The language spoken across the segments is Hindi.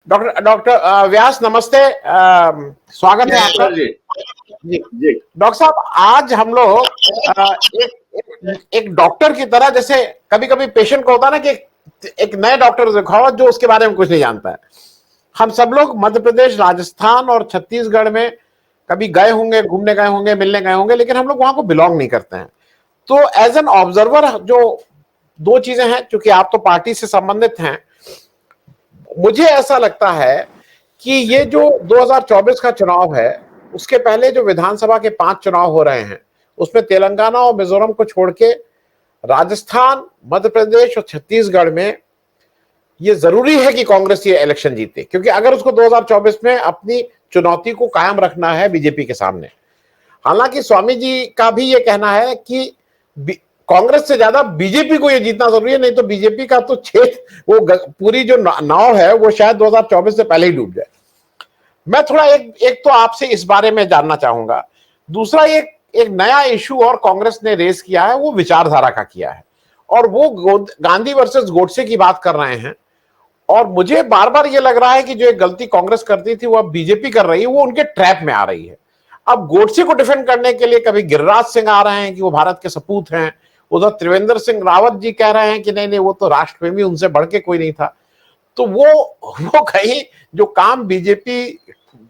डॉक्टर डॉक्टर व्यास नमस्ते। स्वागत है आपका। जी जी जी। डॉक्टर साहब, आज हम लोग एक डॉक्टर की तरह, जैसे कभी कभी पेशेंट को होता है ना कि एक नए डॉक्टर दिखाओ जो उसके बारे में कुछ नहीं जानता है। हम सब लोग मध्य प्रदेश, राजस्थान और छत्तीसगढ़ में कभी गए होंगे, घूमने गए होंगे, मिलने गए होंगे, लेकिन हम लोग वहां को बिलोंग नहीं करते हैं। तो एज एन ऑब्जर्वर, जो दो चीजें हैं, क्योंकि आप तो पार्टी से संबंधित हैं, मुझे ऐसा लगता है कि ये जो 2024 का चुनाव है, उसके पहले जो विधानसभा के 5 चुनाव हो रहे हैं, उसमें तेलंगाना और मिजोरम को छोड़ के राजस्थान, मध्य प्रदेश और छत्तीसगढ़ में ये जरूरी है कि कांग्रेस ये इलेक्शन जीते, क्योंकि अगर उसको 2024 में अपनी चुनौती को कायम रखना है बीजेपी के सामने। हालांकि स्वामी जी का भी ये कहना है कि कांग्रेस से ज्यादा बीजेपी को ये जीतना जरूरी है, नहीं तो बीजेपी का तो वो पूरी जो नाव है वो शायद 2024 से पहले ही डूब जाए। मैं थोड़ा एक तो आपसे इस बारे में जानना चाहूंगा। दूसरा, एक एक नया इशू और कांग्रेस ने रेस किया है, वो विचारधारा का किया है, और वो गांधी वर्सेस गोडसे की बात कर रहे हैं। और मुझे बार बार ये लग रहा है कि जो एक गलती कांग्रेस करती थी वो अब बीजेपी कर रही है, वो उनके ट्रैप में आ रही है। अब गोडसे को डिफेंड करने के लिए कभी गिरिराज सिंह आ रहे हैं कि वो भारत के सपूत हैं, उधर त्रिवेंद्र सिंह रावत जी कह रहे हैं कि नहीं नहीं, वो तो राष्ट्रप्रेमी, उनसे बढ़ के कोई नहीं था। तो वो कहीं जो काम बीजेपी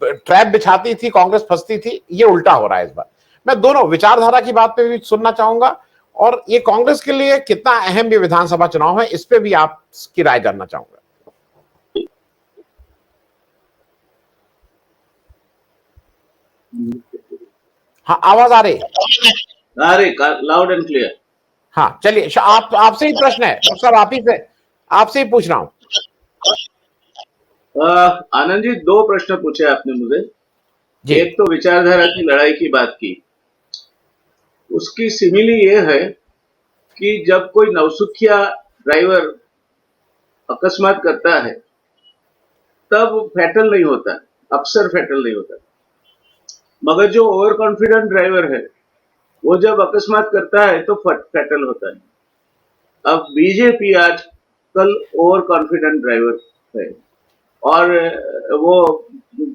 ट्रैप बिछाती थी, कांग्रेस फंसती थी, ये उल्टा हो रहा है इस बार। मैं दोनों विचारधारा की बात पे भी सुनना चाहूंगा, और ये कांग्रेस के लिए कितना अहम ये विधानसभा चुनाव है, इस पे भी आपकी राय जानना चाहूंगा। हाँ, आवाज आ रही? अरे लाउड एंड क्लियर। हाँ, चलिए, आपसे ही प्रश्न है डॉक्टर साहब, आपसे ही पूछ रहा हूँ। आनंद जी, दो प्रश्न पूछे आपने मुझे। जी एक तो विचारधारा की लड़ाई की बात की। उसकी सिमिली ये है कि जब कोई नौसुखिया ड्राइवर अकस्मात करता है तब फैटल नहीं होता, अक्सर फैटल नहीं होता। मगर जो ओवर कॉन्फिडेंट ड्राइवर है वो जब अकस्मात करता है तो फैटल होता है। अब बीजेपी आज कल ओवर कॉन्फिडेंट ड्राइवर है, और वो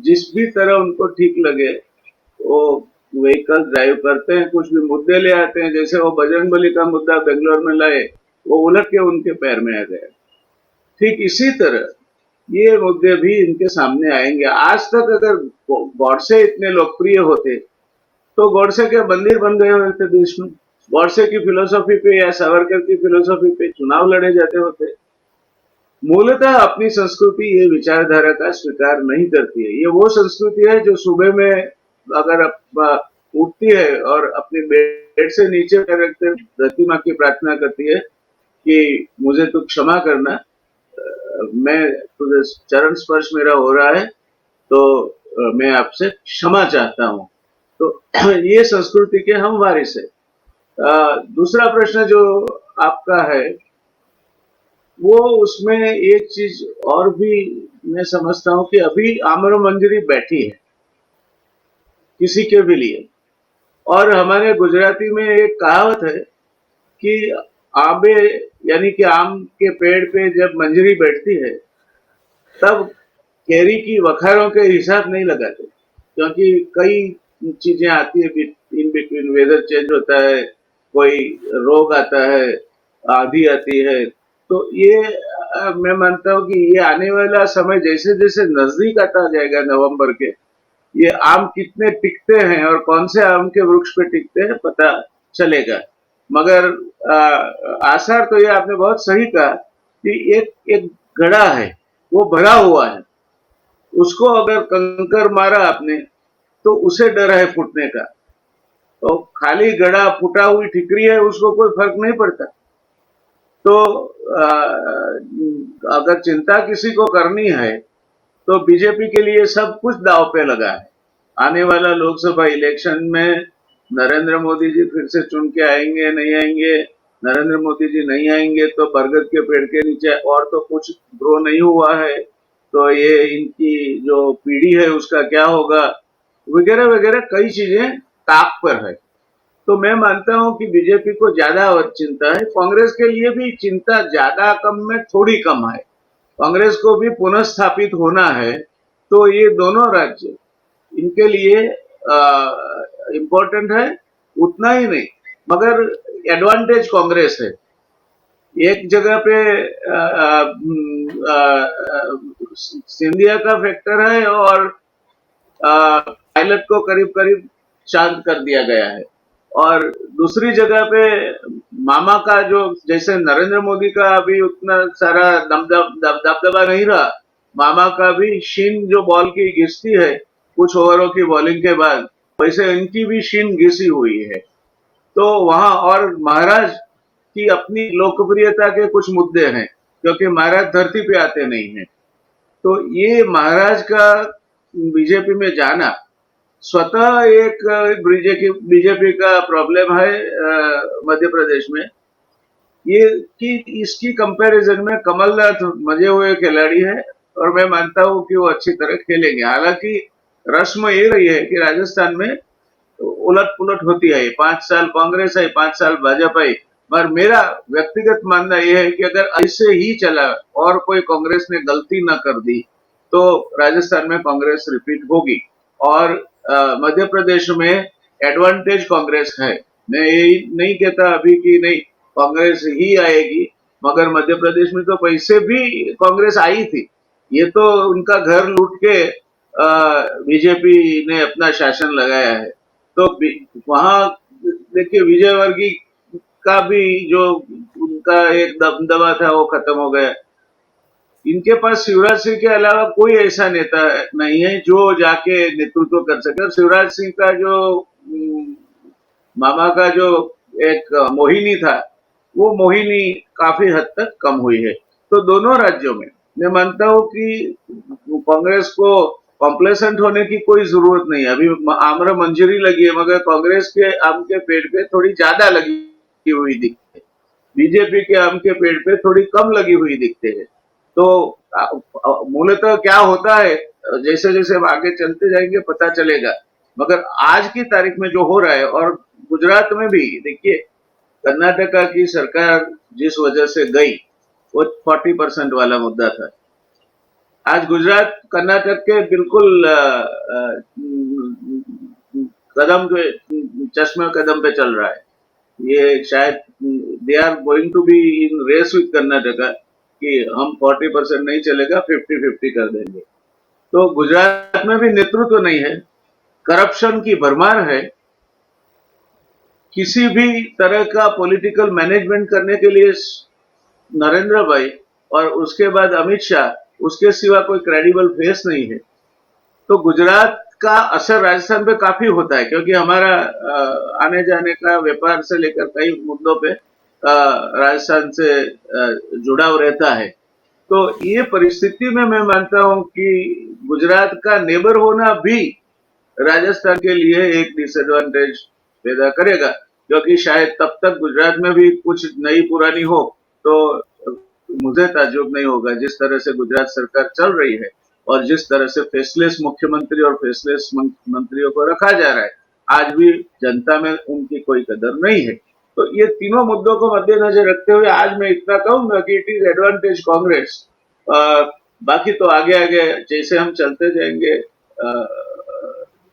जिस भी तरह उनको ठीक लगे वो व्हीकल ड्राइव करते हैं, कुछ भी मुद्दे ले आते हैं। जैसे वो बजरंगबली का मुद्दा बेंगलोर में लाए, वो उलट के उनके पैर में आ गया। ठीक इसी तरह ये मुद्दे भी इनके सामने आएंगे। आज तक अगर गॉडसे इतने लोकप्रिय होते तो गॉडसे के मंदिर बन गए होते देश में, गॉडसे की फिलोसॉफी पे या सावरकर की फिलोसॉफी पे चुनाव लड़े जाते होते। मूलतः अपनी संस्कृति ये विचारधारा का स्वीकार नहीं करती है। ये वो संस्कृति है जो सुबह में अगर उठती है और अपने बेड से नीचे रखकर धरती माँ की प्रार्थना करती है कि मुझे तू क्षमा करना, मैं तुझे चरण स्पर्श मेरा हो रहा है, तो मैं आपसे क्षमा चाहता हूँ। तो ये संस्कृति के हम वारिस है। दूसरा प्रश्न जो आपका है, वो उसमें एक चीज और भी मैं समझता हूँ कि अभी आमरो मंजरी बैठी है किसी के भी लिए। और हमारे गुजराती में एक कहावत है कि आंबे यानी कि आम के पेड़ पे जब मंजरी बैठती है तब कैरी की वखारों के हिसाब नहीं लगाते, क्योंकि कई चीजें आती है इन बिटवीन। वेदर चेंज होता है, कोई रोग आता है, आंधी आती है। तो ये मैं मानता हूँ कि ये आने वाला समय जैसे जैसे नजदीक आता जाएगा नवंबर के, ये आम कितने टिकते हैं और कौन से आम के वृक्ष पे टिकते हैं पता चलेगा। मगर आसार तो ये आपने बहुत सही कहा कि एक एक घड़ा है, वो भरा हुआ है, उसको अगर कंकर मारा आपने तो उसे डर है फूटने का। तो खाली घड़ा, फूटा हुई ठिकरी है, उसको कोई फर्क नहीं पड़ता। तो अगर चिंता किसी को करनी है तो बीजेपी के लिए सब कुछ दांव पे लगा है। आने वाला लोकसभा इलेक्शन में नरेंद्र मोदी जी फिर से चुन के आएंगे नहीं आएंगे, नरेंद्र मोदी जी नहीं आएंगे तो बरगद के पेड़ के नीचे और तो कुछ ग्रो नहीं हुआ है, तो ये इनकी जो पीढ़ी है उसका क्या होगा, वगैरह वगैरह कई चीजें ताक पर है। तो मैं मानता हूं कि बीजेपी को ज्यादा चिंता है, कांग्रेस के लिए भी चिंता ज्यादा कम में थोड़ी कम है। कांग्रेस को भी पुनः स्थापित होना है, तो ये दोनों राज्य इनके लिए इम्पोर्टेंट है। उतना ही नहीं, मगर एडवांटेज कांग्रेस है। एक जगह पे सिंधिया का फैक्टर है और पायलट को करीब करीब शांत कर दिया गया है। और दूसरी जगह पे मामा का जो, जैसे नरेंद्र मोदी का अभी उतना सारा दबदबा नहीं रहा, मामा का भी शीन जो बॉल की घिसती है कुछ ओवरों की बॉलिंग के बाद, वैसे इनकी भी शीन घिसी हुई है। तो वहां और महाराज की अपनी लोकप्रियता के कुछ मुद्दे हैं, क्योंकि महाराज धरती पे आते नहीं हैं। तो ये महाराज का बीजेपी में जाना स्वतः एक बीजेपी का प्रॉब्लम है मध्य प्रदेश में। ये कि इसकी कंपैरिजन में कमलनाथ मजे हुए खिलाड़ी है और मैं मानता हूं कि वो अच्छी तरह खेलेंगे। हालांकि रस्म ये रही है कि राजस्थान में उलट पुलट होती है, 5 साल कांग्रेस है, 5 साल भाजपा है। पर मेरा व्यक्तिगत मानना यह है कि अगर ऐसे ही चला और कोई कांग्रेस ने गलती न कर दी तो राजस्थान में कांग्रेस रिपीट होगी। और मध्य प्रदेश में एडवांटेज कांग्रेस है। मैं यही नहीं कहता अभी कि नहीं कांग्रेस ही आएगी, मगर मध्य प्रदेश में तो पैसे भी कांग्रेस आई थी। ये तो उनका घर लूट के बीजेपी ने अपना शासन लगाया है। तो वहां देखिए विजयवर्गीय का भी जो उनका एक दबदबा था वो खत्म हो गया। इनके पास शिवराज सिंह के अलावा कोई ऐसा नेता नहीं है जो जाके नेतृत्व कर सके। और शिवराज सिंह का जो मामा का जो एक मोहिनी था, वो मोहिनी काफी हद तक कम हुई है। तो दोनों राज्यों में मैं मानता हूं कि कांग्रेस को कॉम्प्लेसेंट होने की कोई जरूरत नहीं है। अभी आम्र मंजूरी लगी है, मगर कांग्रेस के आम के पेड़ पे थोड़ी ज्यादा लगी हुई दिखती है, बीजेपी के आम के पेड़ पे थोड़ी कम लगी हुई दिखते हैं। तो मूलतः क्या होता है, जैसे जैसे हम आगे चलते जाएंगे पता चलेगा। मगर आज की तारीख में जो हो रहा है, और गुजरात में भी देखिए कर्नाटका की सरकार जिस वजह से गई वो 40% वाला मुद्दा था। आज गुजरात कर्नाटक के बिल्कुल कदम पे, चश्मे कदम पे चल रहा है। ये शायद they are going to be in race with Karnataka कि हम 40% नहीं चलेगा, 50-50 कर देंगे। तो गुजरात में भी नेतृत्व नहीं है, करप्शन की भरमार है। किसी भी तरह का पॉलिटिकल मैनेजमेंट करने के लिए नरेंद्र भाई और उसके बाद अमित शाह, उसके सिवा कोई क्रेडिबल फेस नहीं है। तो गुजरात का असर राजस्थान पे काफी होता है, क्योंकि हमारा आने जाने का व्यापार से लेकर कई मुद्दों पे राजस्थान से जुड़ाव रहता है। तो ये परिस्थिति में मैं मानता हूं कि गुजरात का नेबर होना भी राजस्थान के लिए एक डिसएडवांटेज पैदा करेगा, क्योंकि शायद तब तक गुजरात में भी कुछ नई पुरानी हो तो मुझे ताज्जुब नहीं होगा। जिस तरह से गुजरात सरकार चल रही है और जिस तरह से फेसलेस मुख्यमंत्री और फेसलेस मंत्रियों को रखा जा रहा है, आज भी जनता में उनकी कोई कदर नहीं है। तो ये तीनों मुद्दों को मद्देनजर रखते हुए आज मैं इतना कहूंगा कि इट इज एडवांटेज कांग्रेस। बाकी तो आगे आगे जैसे हम चलते जाएंगे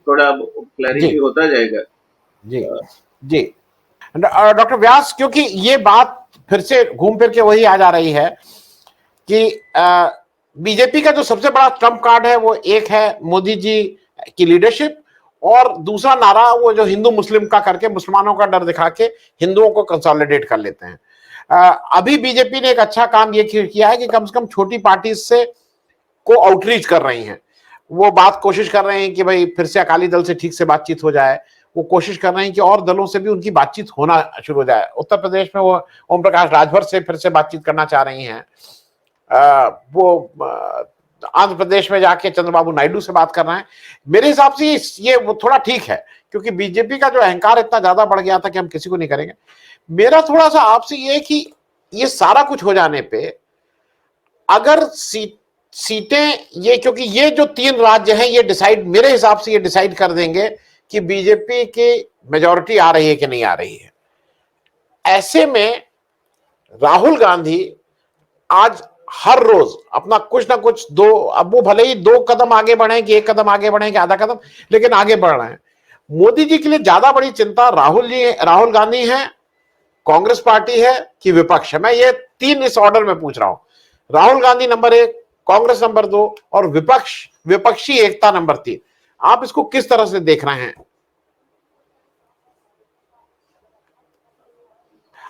थोड़ा क्लैरिटी जी होता जाएगा। जी जी। डॉक्टर व्यास, क्योंकि ये बात फिर से घूम फिर के वही आ जा रही है कि बीजेपी का जो सबसे बड़ा ट्रम्प कार्ड है वो एक है मोदी जी की लीडरशिप, और दूसरा नारा वो जो हिंदू मुस्लिम का करके मुसलमानों का डर दिखा के हिंदुओं को कंसोलिडेट कर लेते हैं। अभी बीजेपी ने एक अच्छा काम ये किया है कि कम से कम छोटी पार्टी से को आउटरीच कर रही हैं। वो बात कोशिश कर रहे हैं कि भाई फिर से अकाली दल से ठीक से बातचीत हो जाए। वो कोशिश कर रहे हैं कि और दलों से भी उनकी बातचीत होना शुरू हो जाए। उत्तर प्रदेश में वो ओम प्रकाश राजभर से फिर से बातचीत करना चाह रही हैं। वो आंध्र प्रदेश में जाके चंद्रबाबू नायडू से बात कर रहे हैं। मेरे हिसाब से ये वो थोड़ा ठीक है, क्योंकि बीजेपी का जो अहंकार इतना ज्यादा बढ़ गया था कि हम किसी को नहीं करेंगे। मेरा थोड़ा सा आपसे ये कि ये सारा कुछ हो जाने पे अगर सीटें ये, क्योंकि ये जो 3 राज्य हैं ये डिसाइड, मेरे हिसाब से ये डिसाइड कर देंगे कि बीजेपी की मेजॉरिटी आ रही है कि नहीं आ रही है। ऐसे में राहुल गांधी आज हर रोज अपना कुछ ना कुछ दो, अब वो भले ही 2 कदम आगे बढ़े कि 1 कदम आगे बढ़े कि आधा कदम, लेकिन आगे बढ़ रहे हैं। मोदी जी के लिए ज्यादा बड़ी चिंता राहुल गांधी है, कांग्रेस पार्टी है कि विपक्ष है? मैं ये 3 इस ऑर्डर में पूछ रहा हूं। राहुल गांधी नंबर 1, कांग्रेस नंबर 2 और विपक्षी एकता नंबर 3। आप इसको किस तरह से देख रहे हैं?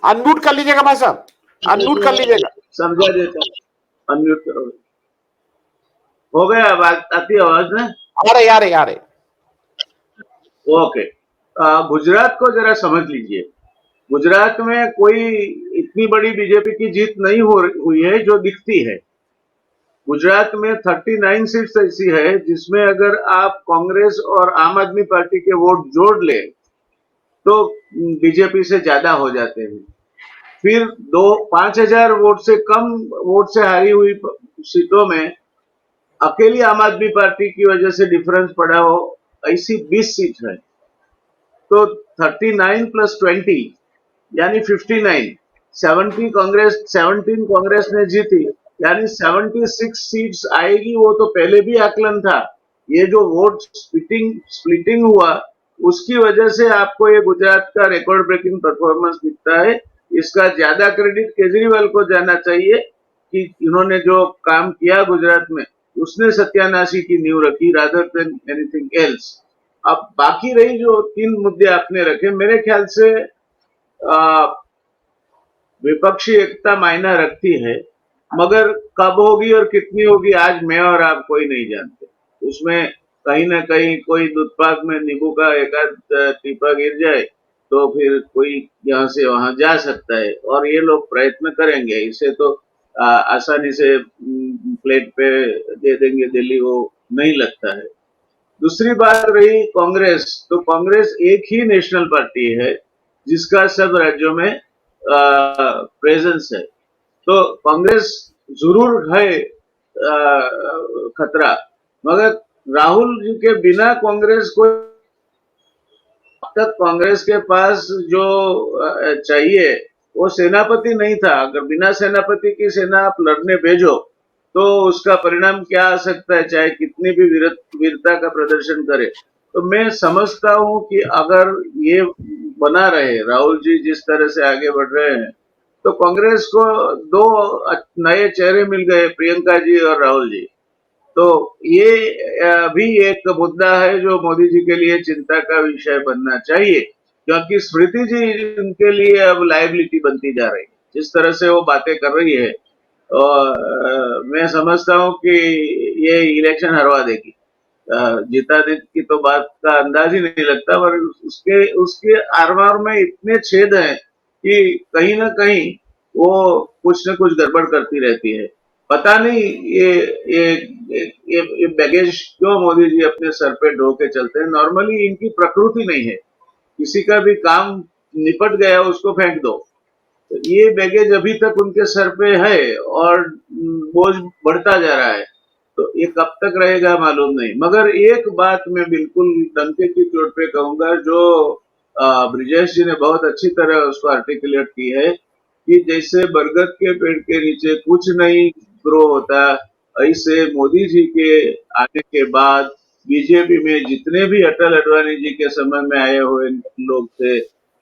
अनम्यूट कर लीजिएगा भाई साहब, अनम्यूट कर लीजिएगा। समझा देता हूं, अनम्यूट करो। हो गया, बात आती है आवाज ना? आ रहे आ रहे आ रहे। ओके। गुजरात को जरा समझ लीजिए। गुजरात में कोई इतनी बड़ी बीजेपी की जीत नहीं हुई है जो दिखती है। गुजरात में 39 सीट्स ऐसी है जिसमें अगर आप कांग्रेस और आम आदमी पार्टी के वोट जोड़ ले तो बीजेपी से ज्यादा हो जाते हैं। फिर 5,000 वोट से कम वोट से हारी हुई सीटों में अकेली आम आदमी पार्टी की वजह से डिफरेंस पड़ा हो, ऐसी 20 सीट है। तो 39 प्लस 20 यानी 59, 17 कांग्रेस ने जीती, यानी 76 सीट्स आएगी। वो तो पहले भी आकलन था। ये जो वोट स्प्लिटिंग हुआ उसकी वजह से आपको ये गुजरात का रिकॉर्ड ब्रेकिंग परफॉर्मेंस दिखता है। इसका ज्यादा क्रेडिट केजरीवाल को जाना चाहिए कि इन्होंने जो काम किया गुजरात में, उसने सत्यानाशी की नींव रखी रादर देन एनीथिंग एल्स। अब बाकी रही जो 3 मुद्दे आपने रखे, मेरे ख्याल से विपक्षी एकता मायना रखती है, मगर कब होगी और कितनी होगी आज मैं और आप कोई नहीं जानते। उसमें कहीं ना कहीं कोई दूधपाक में नींबू का एकाध टीपा गिर जाए तो फिर कोई यहाँ से वहां जा सकता है, और ये लोग प्रयत्न करेंगे। इसे तो आसानी से प्लेट पे दे देंगे दिल्ली, वो नहीं लगता है। दूसरी बात रही कांग्रेस, तो कांग्रेस एक ही नेशनल पार्टी है जिसका सब राज्यों में प्रेजेंस है। तो कांग्रेस जरूर है खतरा, मगर राहुल जी के बिना कांग्रेस को, अब तक कांग्रेस के पास जो चाहिए वो सेनापति नहीं था। अगर बिना सेनापति की सेना आप लड़ने भेजो तो उसका परिणाम क्या आ सकता है, चाहे कितनी भी वीरता का प्रदर्शन करे। तो मैं समझता हूं कि अगर ये बना रहे, राहुल जी जिस तरह से आगे बढ़ रहे हैं, तो कांग्रेस को 2 नए चेहरे मिल गए, प्रियंका जी और राहुल जी। तो ये भी एक मुद्दा है जो मोदी जी के लिए चिंता का विषय बनना चाहिए, क्योंकि स्मृति जी उनके लिए अब लायबिलिटी बनती जा रही है जिस तरह से वो बातें कर रही है। और मैं समझता हूँ कि ये इलेक्शन हरवा देगी। जीता की तो बात का अंदाज ही नहीं लगता, पर उसके उसके आरमार में इतने छेद हैं कि कहीं ना कहीं वो कुछ न कुछ गड़बड़ करती रहती है। पता नहीं ये बैगेज क्यों मोदी जी अपने सर पे ढो के चलते हैं। नॉर्मली इनकी प्रकृति नहीं है, किसी का भी काम निपट गया उसको फेंक दो। तो ये बैगेज अभी तक उनके सर पे है और बोझ बढ़ता जा रहा है। तो ये कब तक रहेगा मालूम नहीं। मगर एक बात मैं बिल्कुल डंके की चोट पे कहूंगा, जो ब्रिजेश जी ने बहुत अच्छी तरह उसको आर्टिकुलेट की है कि जैसे बरगद के पेड़ के नीचे कुछ नहीं ग्रो होता, ऐसे मोदी जी के आने के बाद बीजेपी में जितने भी अटल अडवाणी जी के समय में आए हुए लोग थे,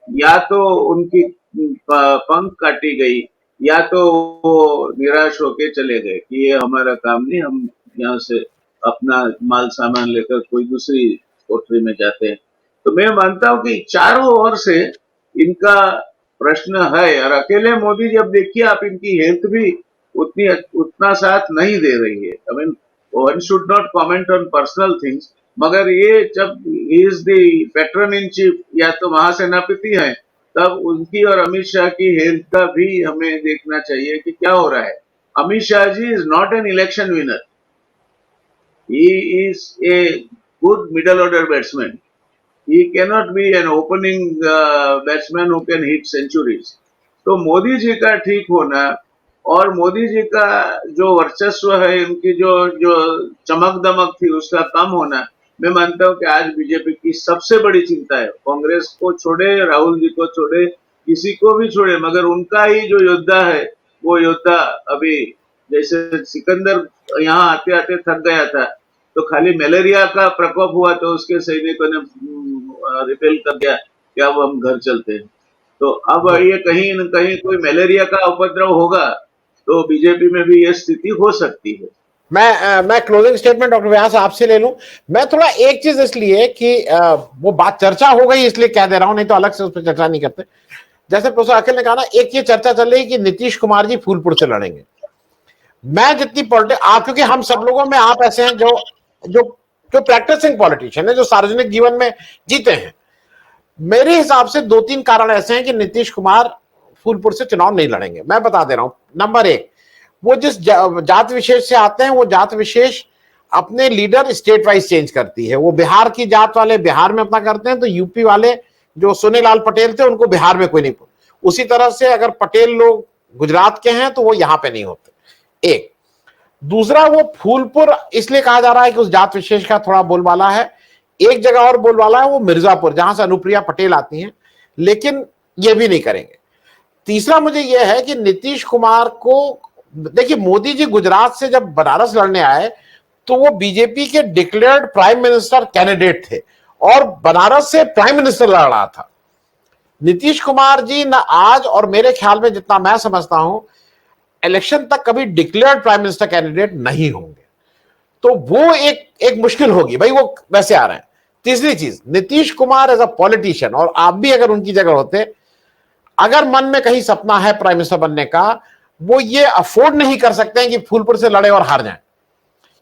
या तो उनकी पंख काटी गई या तो वो निराश होके चले गए कि ये हमारा काम नहीं, हम यहाँ से अपना माल सामान लेकर कोई दूसरी कोठरी में जाते हैं। तो मैं मानता हूं कि चारों ओर से इनका प्रश्न है। और अकेले मोदी जी, अब देखिए आप, इनकी हेल्थ भी उतना साथ नहीं दे रही है। I mean one should not comment on personal things, मगर ये जब ही is the patron in chief या तो महासेनापति हैं, तब उनकी और अमित शाह की हेल्थ का भी हमें देखना चाहिए कि क्या हो रहा है। Amit Shah ji is not an election winner, he is a good middle order batsman. He cannot be an opening batsman who can hit centuries. तो मोदी जी का ठीक होना और मोदी जी का जो वर्चस्व है, उनकी जो जो चमक दमक थी, उसका कम होना, मैं मानता हूं कि आज बीजेपी की सबसे बड़ी चिंता है। कांग्रेस को छोड़े, राहुल जी को छोड़े, किसी को भी छोड़े, मगर उनका ही जो योद्धा है वो योद्धा अभी जैसे सिकंदर यहाँ आते आते थक गया था, तो खाली मलेरिया का प्रकोप हुआ तो उसके सैनिकों ने रिपेल कर दिया कि अब हम घर चलते हैं। तो अब जी। ये कहीं न कहीं कोई मलेरिया का उपद्रव होगा तो बीजेपी में भी ये स्थिति हो सकती है। मैं क्लोजिंग स्टेटमेंट डॉक्टर व्यास आपसे ले लूं। मैं थोड़ा एक चीज इसलिए कि वो बात चर्चा हो गई इसलिए कह दे रहा हूं, नहीं तो अलग से उस पर चर्चा नहीं करते। जैसे प्रोफेसर अखिल ने कहा ना, एक ये चर्चा चल रही है कि नीतीश कुमार जी फूलपुर से लड़ेंगे। मैं जितनी पॉलिटिक्स आप, क्योंकि हम सब लोगों में आप ऐसे हैं जो जो जो प्रैक्टिसिंग पॉलिटिशियन है, जो सार्वजनिक जीवन में जीते हैं। मेरे हिसाब से दो तीन कारण ऐसे हैं कि नीतीश कुमार फूलपुर से चुनाव नहीं लड़ेंगे। मैं बता दे रहा हूं। नंबर एक, वो जिस जात विशेष से आते हैं, वो जात विशेष अपने लीडर स्टेट वाइज चेंज करती है। वो बिहार की जात वाले बिहार में अपना करते हैं, तो यूपी वाले जो सोनेलाल पटेल थे उनको बिहार में कोई नहीं। उसी तरह से अगर पटेल लोग गुजरात के हैं तो वो यहां पे नहीं होते। एक दूसरा, वो फूलपुर इसलिए कहा जा रहा है कि उस जात विशेष का थोड़ा बोलबाला है। एक जगह और बोलबाला है, वो मिर्जापुर, जहां से अनुप्रिया पटेल आती हैं, लेकिन ये भी नहीं करेंगे। तीसरा मुझे यह है कि नीतीश कुमार को, देखिए मोदी जी गुजरात से जब बनारस लड़ने आए तो वो बीजेपी के डिक्लेयर्ड प्राइम मिनिस्टर कैंडिडेट थे और बनारस से प्राइम मिनिस्टर लड़ रहा था। नीतीश कुमार जी न आज, और मेरे ख्याल में जितना मैं समझता हूं, इलेक्शन तक कभी डिक्लेयर्ड प्राइम मिनिस्टर कैंडिडेट नहीं होंगे। तो वो एक मुश्किल होगी भाई, वो वैसे आ रहे हैं। तीसरी चीज, Nitish Kumar as a politician, और आप भी अगर उनकी जगह होते, अगर मन में कहीं सपना है प्राइम मिनिस्टर बनने का, वो ये अफोर्ड नहीं कर सकते हैं कि फूलपुर से लड़े और हार जाएं।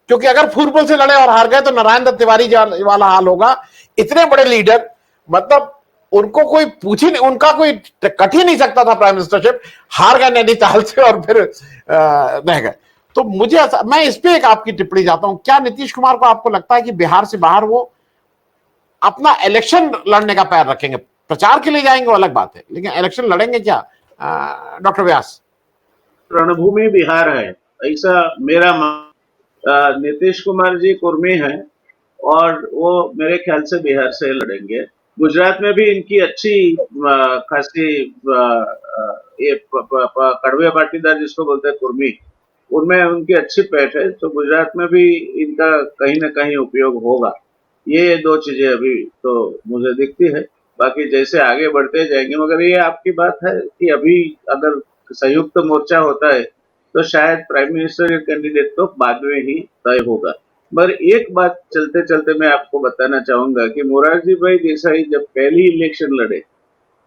क्योंकि अगर फूलपुर से लड़े और हार गए तो नारायण दत्त तिवारी वाला हाल होगा। इतने बड़े लीडर, मतलब उनको कोई पूछ ही नहीं, उनका कोई कट ही नहीं सकता था प्राइम मिनिस्टरशिप। हार गए नैनीताल से और फिर रह गए। तो मुझे मैं इस पे एक आपकी टिप्पणी चाहता हूं। क्या नीतीश कुमार को आपको लगता है कि बिहार से बाहर वो अपना इलेक्शन लड़ने का पैर रखेंगे? प्रचार के लिए जाएंगे वो अलग बात है, लेकिन इलेक्शन लड़ेंगे क्या डॉक्टर व्यास? रणभूमि बिहार है, ऐसा मेरा नीतीश कुमार जी कुर्मी हैं और वो मेरे ख्याल से बिहार से लड़ेंगे। गुजरात में भी इनकी अच्छी खासी ये कड़वे पाटीदार जिसको बोलते हैं कुर्मी, उनमें उनकी अच्छी पैठ है, तो गुजरात में भी इनका कहीं ना कहीं उपयोग होगा। ये दो चीजें अभी तो मुझे दिखती है, बाकी जैसे आगे बढ़ते जाएंगे। मगर ये आपकी बात है कि अभी अगर संयुक्त मोर्चा होता है तो शायद प्राइम मिनिस्टर कैंडिडेट तो बाद में ही तय होगा। मगर एक बात चलते चलते मैं आपको बताना चाहूंगा कि मोरारजी भाई देसाई जब पहली इलेक्शन लड़े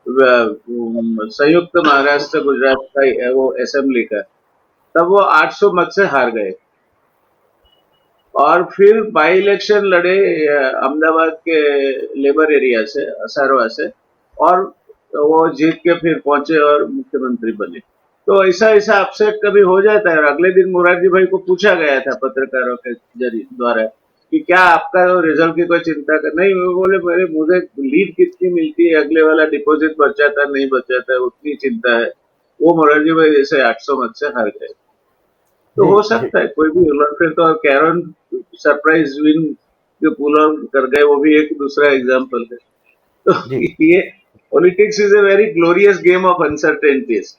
संयुक्त महाराष्ट्र गुजरात का वो असेंबली का, तब वो 800 मत से हार गए और फिर बाई इलेक्शन लड़े अहमदाबाद के लेबर एरिया से, असारवा से, और वो जीत के फिर पहुंचे और मुख्यमंत्री बने। तो ऐसा ऐसा अपसेट कभी हो जाता है। और अगले दिन मोरारजी भाई को पूछा गया था पत्रकारों के जरिए द्वारा कि क्या आपका रिजल्ट की कोई चिंता कर नहीं? वो बोले मेरे मुझे लीड कितनी मिलती है, अगले वाला डिपॉजिट बचाता नहीं बचाता है, उतनी चिंता है। वो मोरारजी भाई जैसे 800 मत से हार गए। तो जी हो जी सकता है कोई भी उलट, फिर तो कैरन सरप्राइज विन जो पुल ऑन कर गए वो भी एक दूसरा एग्जाम्पल है। तो जी ये politics is a very glorious game of uncertainties.